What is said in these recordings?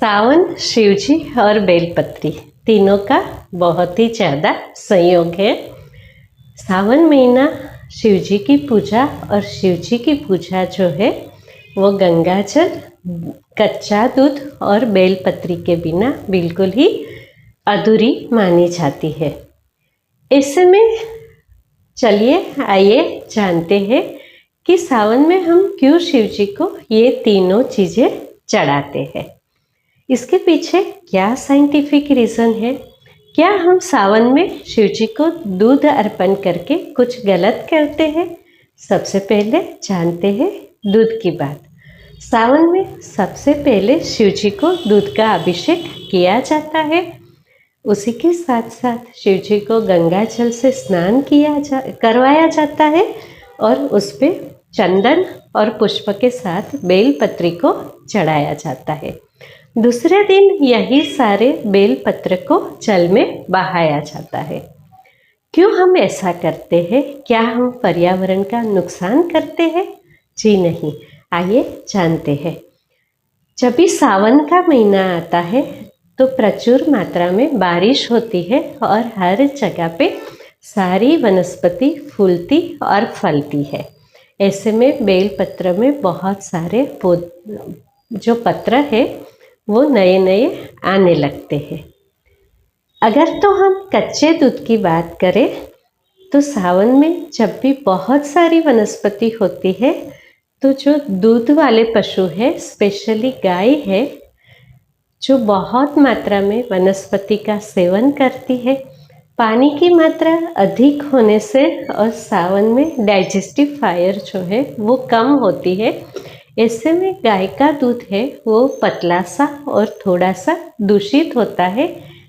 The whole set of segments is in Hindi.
सावन, शिवजी और बेलपत्री तीनों का बहुत ही ज़्यादा संयोग है। सावन महीना शिवजी की पूजा, और शिवजी की पूजा जो है वो गंगाजल, कच्चा दूध और बेलपत्री के बिना बिल्कुल ही अधूरी मानी जाती है। ऐसे में चलिए आइए जानते हैं कि सावन में हम क्यों शिवजी को ये तीनों चीज़ें चढ़ाते हैं। इसके पीछे क्या साइंटिफिक रीज़न है? क्या हम सावन में शिवजी को दूध अर्पण करके कुछ गलत करते हैं? सबसे पहले जानते हैं दूध की बात। सावन में सबसे पहले शिवजी को दूध का अभिषेक किया जाता है। उसी के साथ साथ शिवजी को गंगा जल से स्नान करवाया जाता है और उस पर चंदन और पुष्प के साथ बेलपत्री को चढ़ाया जाता है। दूसरे दिन यही सारे बेलपत्र को जल में बहाया जाता है। क्यों हम ऐसा करते हैं? क्या हम पर्यावरण का नुकसान करते हैं? जी नहीं, आइए जानते हैं। जब भी सावन का महीना आता है तो प्रचुर मात्रा में बारिश होती है और हर जगह पे सारी वनस्पति फूलती और फलती है। ऐसे में बेलपत्र में बहुत सारे जो पत्र है वो नए नए आने लगते हैं। अगर तो हम कच्चे दूध की बात करें तो सावन में जब भी बहुत सारी वनस्पति होती है तो जो दूध वाले पशु है, स्पेशली गाय है, जो बहुत मात्रा में वनस्पति का सेवन करती है। पानी की मात्रा अधिक होने से और सावन में डाइजेस्टिव फायर जो है वो कम होती है। ऐसे में गाय का दूध है वो पतला सा और थोड़ा सा दूषित होता है।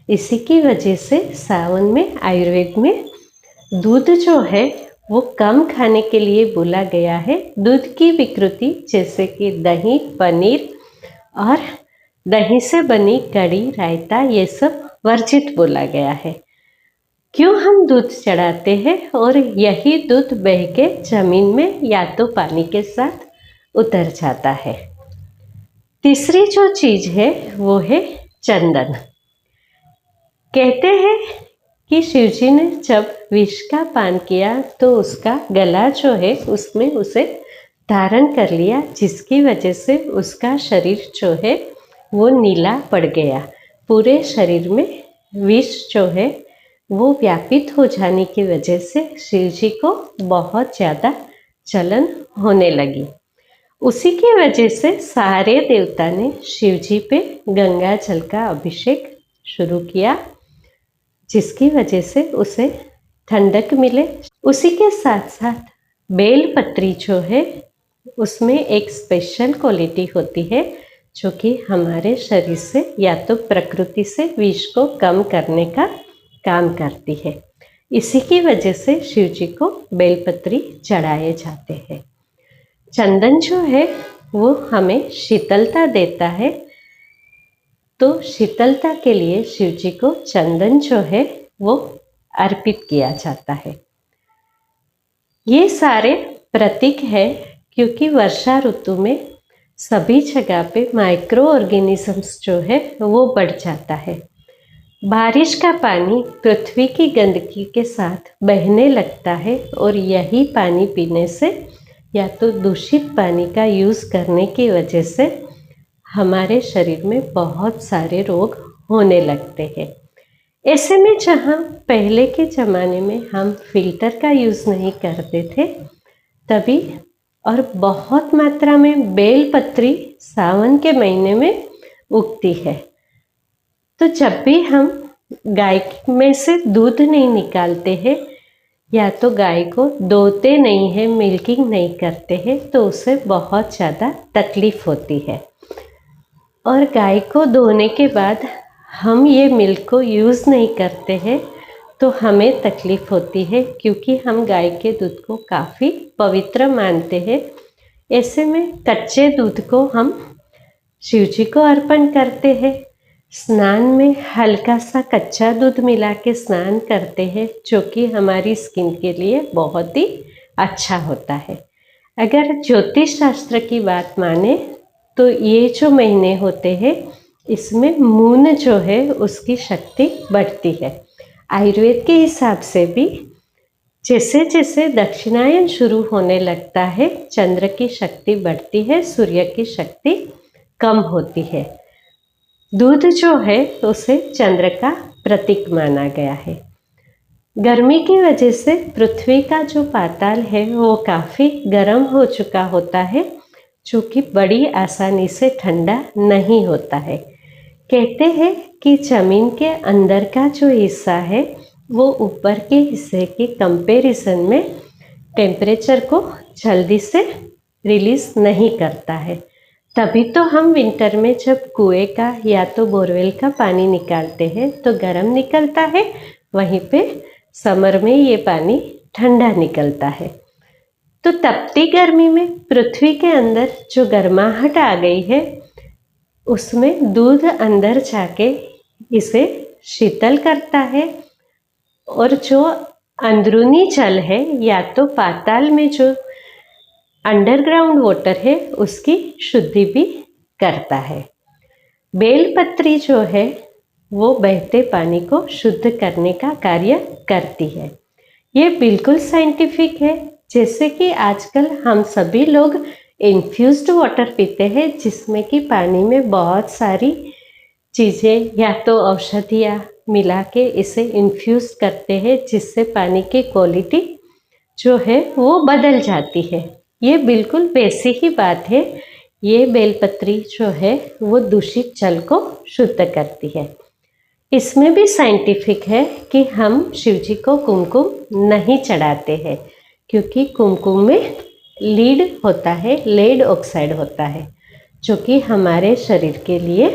इसी की वजह से सावन में आयुर्वेद में दूध जो है वो कम खाने के लिए बोला गया है। दूध की विकृति जैसे कि दही, पनीर और दही से बनी कढ़ी, रायता, ये सब वर्जित बोला गया है। क्यों हम दूध चढ़ाते हैं? और यही दूध बह के जमीन में या तो पानी के साथ उतर जाता है। तीसरी जो चीज़ है वो है चंदन। कहते हैं कि शिवजी ने जब विष का पान किया तो उसका गला जो है उसमें उसे धारण कर लिया, जिसकी वजह से उसका शरीर जो है वो नीला पड़ गया। पूरे शरीर में विष जो है वो व्यापित हो जाने की वजह से शिवजी को बहुत ज़्यादा जलन होने लगी। उसी की वजह से सारे देवता ने शिवजी पे गंगा जल का अभिषेक शुरू किया, जिसकी वजह से उसे ठंडक मिले। उसी के साथ साथ बेलपत्री जो है उसमें एक स्पेशल क्वालिटी होती है जो कि हमारे शरीर से या तो प्रकृति से विष को कम करने का काम करती है। इसी की वजह से शिवजी को बेलपत्री चढ़ाए जाते हैं। चंदन जो है वो हमें शीतलता देता है, तो शीतलता के लिए शिवजी को चंदन जो है वो अर्पित किया जाता है। ये सारे प्रतीक है क्योंकि वर्षा ऋतु में सभी जगह पे माइक्रो ऑर्गेनिजम्स जो है वो बढ़ जाता है। बारिश का पानी पृथ्वी की गंदगी के साथ बहने लगता है और यही पानी पीने से या तो दूषित पानी का यूज़ करने की वजह से हमारे शरीर में बहुत सारे रोग होने लगते हैं। ऐसे में जहाँ पहले के ज़माने में हम फिल्टर का यूज़ नहीं करते थे, तभी और बहुत मात्रा में बेलपत्री सावन के महीने में उगती है। तो जब भी हम गाय में से दूध नहीं निकालते हैं या तो गाय को दोहते नहीं हैं, मिल्किंग नहीं करते हैं, तो उसे बहुत ज़्यादा तकलीफ़ होती है। और गाय को धोने के बाद हम ये मिल्क को यूज़ नहीं करते हैं तो हमें तकलीफ़ होती है, क्योंकि हम गाय के दूध को काफ़ी पवित्र मानते हैं। ऐसे में कच्चे दूध को हम शिवजी को अर्पण करते हैं। स्नान में हल्का सा कच्चा दूध मिला के स्नान करते हैं, जो कि हमारी स्किन के लिए बहुत ही अच्छा होता है। अगर ज्योतिष शास्त्र की बात माने तो ये जो महीने होते हैं इसमें मून जो है उसकी शक्ति बढ़ती है। आयुर्वेद के हिसाब से भी जैसे जैसे दक्षिणायन शुरू होने लगता है चंद्र की शक्ति बढ़ती है, सूर्य की शक्ति कम होती है। दूध जो है उसे चंद्र का प्रतीक माना गया है। गर्मी की वजह से पृथ्वी का जो पाताल है वो काफ़ी गर्म हो चुका होता है, जो कि बड़ी आसानी से ठंडा नहीं होता है। कहते हैं कि ज़मीन के अंदर का जो हिस्सा है वो ऊपर के हिस्से के कंपैरिजन में टेम्परेचर को जल्दी से रिलीज़ नहीं करता है। तभी तो हम विंटर में जब कुएं का या तो बोरवेल का पानी निकालते हैं तो गर्म निकलता है, वहीं पे समर में ये पानी ठंडा निकलता है। तो तपती गर्मी में पृथ्वी के अंदर जो गर्माहट आ गई है उसमें दूध अंदर जाके इसे शीतल करता है, और जो अंदरूनी जल है या तो पाताल में जो अंडरग्राउंड वाटर है उसकी शुद्धि भी करता है। बेलपत्री जो है वो बहते पानी को शुद्ध करने का कार्य करती है। ये बिल्कुल साइंटिफिक है। जैसे कि आजकल हम सभी लोग इन्फ्यूज्ड वाटर पीते हैं, जिसमें कि पानी में बहुत सारी चीज़ें या तो औषधियाँ मिला के इसे इन्फ्यूज़ करते हैं, जिससे पानी की क्वालिटी जो है वो बदल जाती है। ये बिल्कुल वैसी ही बात है। ये बेलपत्री जो है वो दूषित जल को शुद्ध करती है। इसमें भी साइंटिफिक है कि हम शिव जी को कुमकुम नहीं चढ़ाते हैं, क्योंकि कुमकुम में लीड होता है, लेड ऑक्साइड होता है, जो कि हमारे शरीर के लिए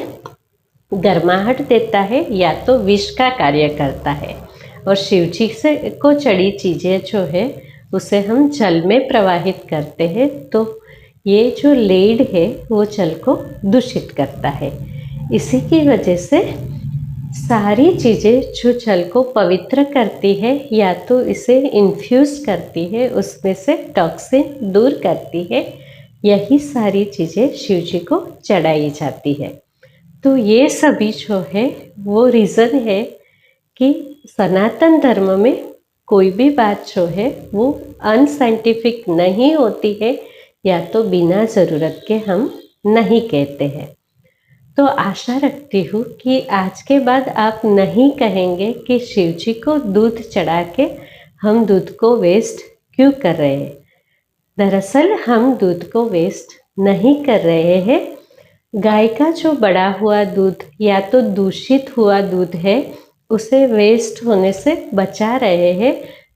गर्माहट देता है या तो विष का कार्य करता है। और शिव जी से को चढ़ी चीज़ें जो है उसे हम जल में प्रवाहित करते हैं, तो ये जो लेड है वो जल को दूषित करता है। इसी की वजह से सारी चीज़ें जो जल को पवित्र करती है या तो इसे इन्फ्यूज़ करती है, उसमें से टॉक्सिन दूर करती है, यही सारी चीज़ें शिव जी को चढ़ाई जाती है। तो ये सभी जो है वो रीज़न है कि सनातन धर्म में कोई भी बात जो है वो अनसाइंटिफिक नहीं होती है, या तो बिना ज़रूरत के हम नहीं कहते हैं। तो आशा रखती हूँ कि आज के बाद आप नहीं कहेंगे कि शिव जी को दूध चढ़ा के हम दूध को वेस्ट क्यों कर रहे हैं। दरअसल हम दूध को वेस्ट नहीं कर रहे हैं। गाय का जो बड़ा हुआ दूध या तो दूषित हुआ दूध है उसे वेस्ट होने से बचा रहे हैं,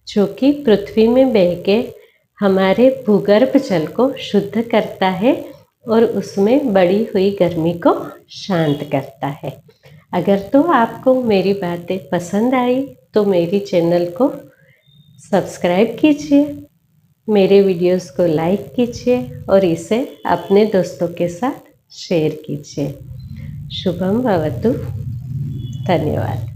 जो कि पृथ्वी में बह के हमारे भूगर्भ जल को शुद्ध करता है और उसमें बढ़ी हुई गर्मी को शांत करता है। अगर तो आपको मेरी बातें पसंद आई तो मेरी चैनल को सब्सक्राइब कीजिए, मेरे वीडियोस को लाइक कीजिए और इसे अपने दोस्तों के साथ शेयर कीजिए। शुभम भवतु। धन्यवाद।